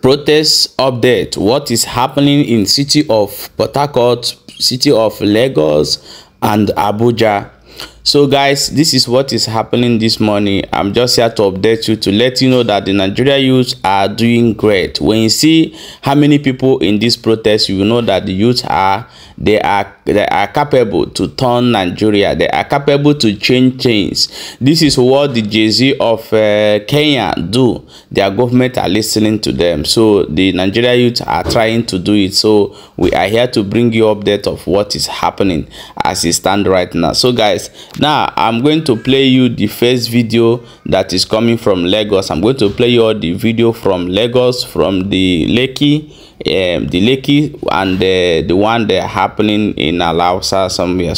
Protest update. What is happening in city of Port Harcourt, city of Lagos and Abuja? So guys, this is what is happening this morning. I'm just here to update you, to let you know that the Nigeria youth are doing great. When you see how many people in this protest, you will know that the youth are capable to turn Nigeria. They are capable to change things. This is what the Jay-Z of Kenya do. Their government are listening to them. So the Nigeria youth are trying to do it. So we are here to bring you update of what is happening as it stands right now. So guys, now I'm going to play you the first video that is coming from Lagos. I'm going to play you all the video from Lagos, from the Lekki and the one that happening in Alausa somewhere,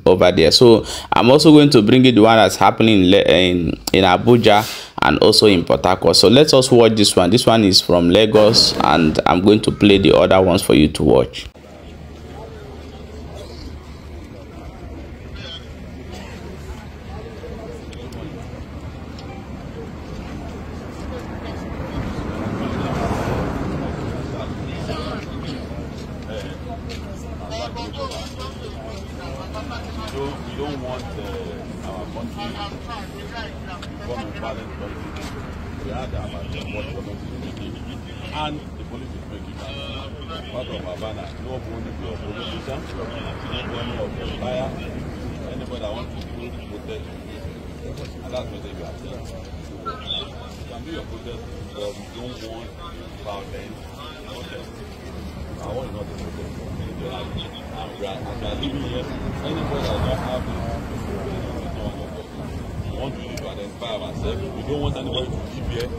over there. So I'm also going to bring you the one that's happening in Abuja and also in Port Harcourt. So let us watch this one. This one is from Lagos, and I'm going to play the other ones for you to watch. We don't want our country to become a violent politics. We had about what government is making, and the police is making part of Havana. No one to be a politician, no of a liar, anybody that wants to do protest. And that's what they are saying. You can do your protest, but we don't want violent protest. I want not to protest. And we are living here. Anybody that don't have we want to identify ourselves. We don't want anybody to live here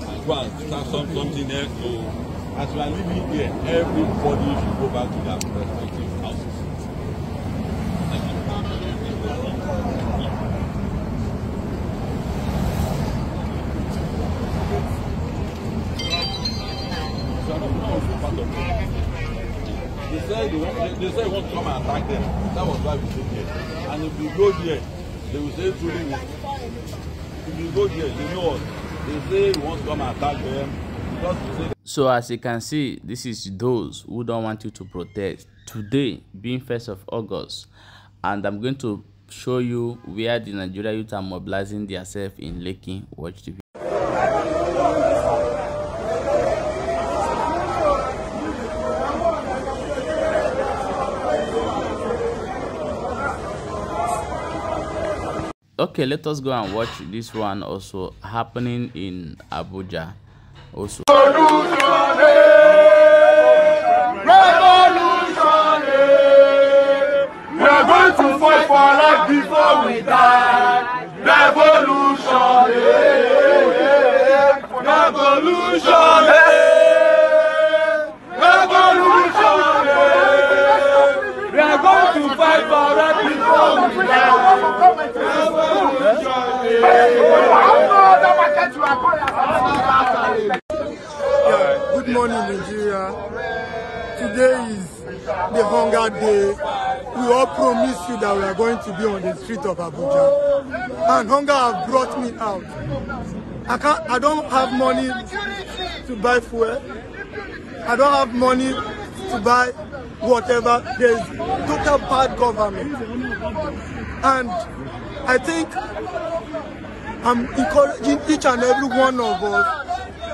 and go and start something else. So as we are living here, everybody should go back to their respective houses. Thank you. They say they want to come and attack them. That was why we stayed here. And if we go there, they will say truly. If we go there, they know us. They say we want to come and attack them. So as you can see, this is those who don't want you to protest. Today being 1st of August, and I'm going to show you where the Nigeria youth are mobilizing themselves in Lekki. Watch the video. Okay, let us go and watch this one also happening in Abuja also. We are going to fight for our life before we die. Revolution, revolution, revolution. We are going to fight for our life before we die. Good morning, Nigeria. Today is the hunger day. We all promised you that we are going to be on the street of Abuja, and hunger has brought me out. I don't have money to buy fuel. I don't have money to buy whatever. There is total bad government, and I think I'm encouraging each and every one of us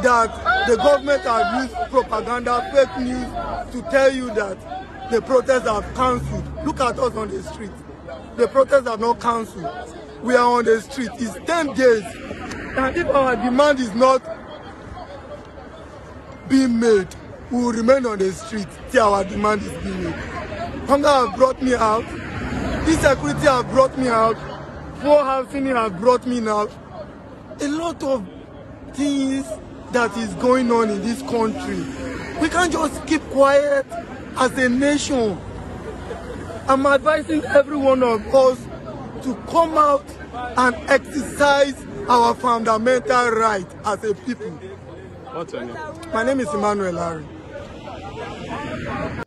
that the government has used propaganda, fake news to tell you that the protests have cancelled. Look at us on the street. The protests have not cancelled. We are on the street. It's 10 days. And if our demand is not being made, we will remain on the street till our demand is being made. Hunger has brought me out. Insecurity has brought me out. Poor housing has brought me out. A lot of things that is going on in this country. We can't just keep quiet as a nation. I'm advising every one of us to come out and exercise our fundamental right as a people. What's your name? My name is Emmanuel Larry.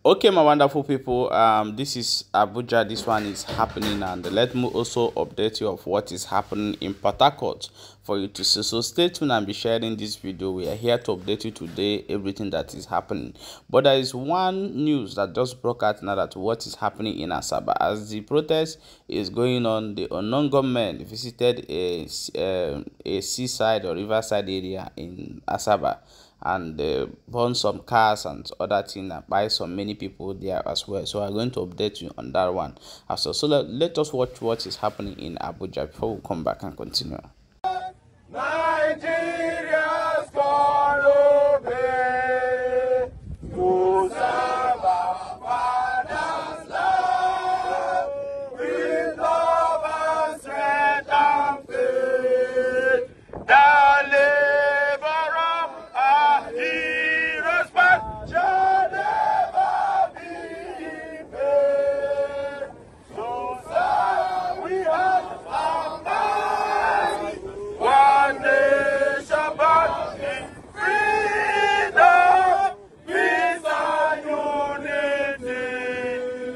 Okay, my wonderful people, this is Abuja. This one is happening, and let me also update you of what is happening in Port Harcourt for you to see. So stay tuned and be sharing this video. We are here to update you today everything that is happening. But there is one news that just broke out now, that what is happening in Asaba. As the protest is going on, the unknown government visited a seaside or riverside area in Asaba, and burn some cars and other things, and buy some many people there as well. So I'm going to update you on that one as well. So let us watch what is happening in Abuja before we come back and continue. Nigeria's gonna pay to serve our father's land with love and strength and faith. The labor of our heroes past shall never be in vain. So, sir, we have our mind. One nation, but in freedom, peace and unity.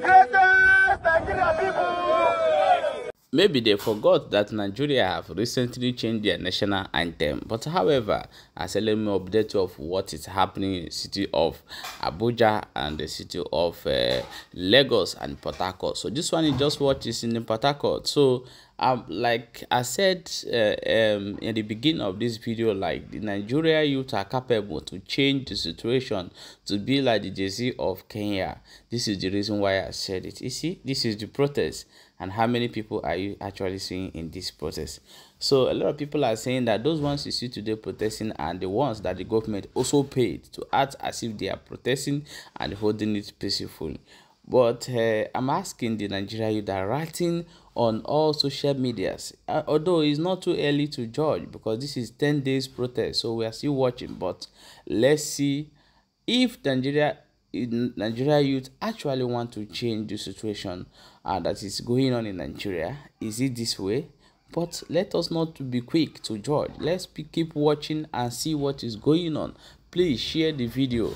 Greatest Nigerian people. Maybe they forgot that Nigeria have recently changed their national anthem. But however, let me update you of what is happening in the city of Abuja and the city of Lagos and Port Harcourt. So this one is just what is in Port Harcourt. So like I said in the beginning of this video, like the Nigeria youth are capable to change the situation to be like the Jay-Z of Kenya. This is the reason why I said it. You see, this is the protest. And how many people are you actually seeing in this protest? So a lot of people are saying that those ones you see today protesting are the ones that the government also paid to act as if they are protesting and holding it peacefully. But I'm asking the Nigeria youth that are writing on all social medias, although it's not too early to judge because this is 10 days protest, so we are still watching. But let's see if Nigeria youth actually want to change the situation that is going on in Nigeria. Is it this way? But let us not to be quick to judge. Let's keep watching and see what is going on. Please share the video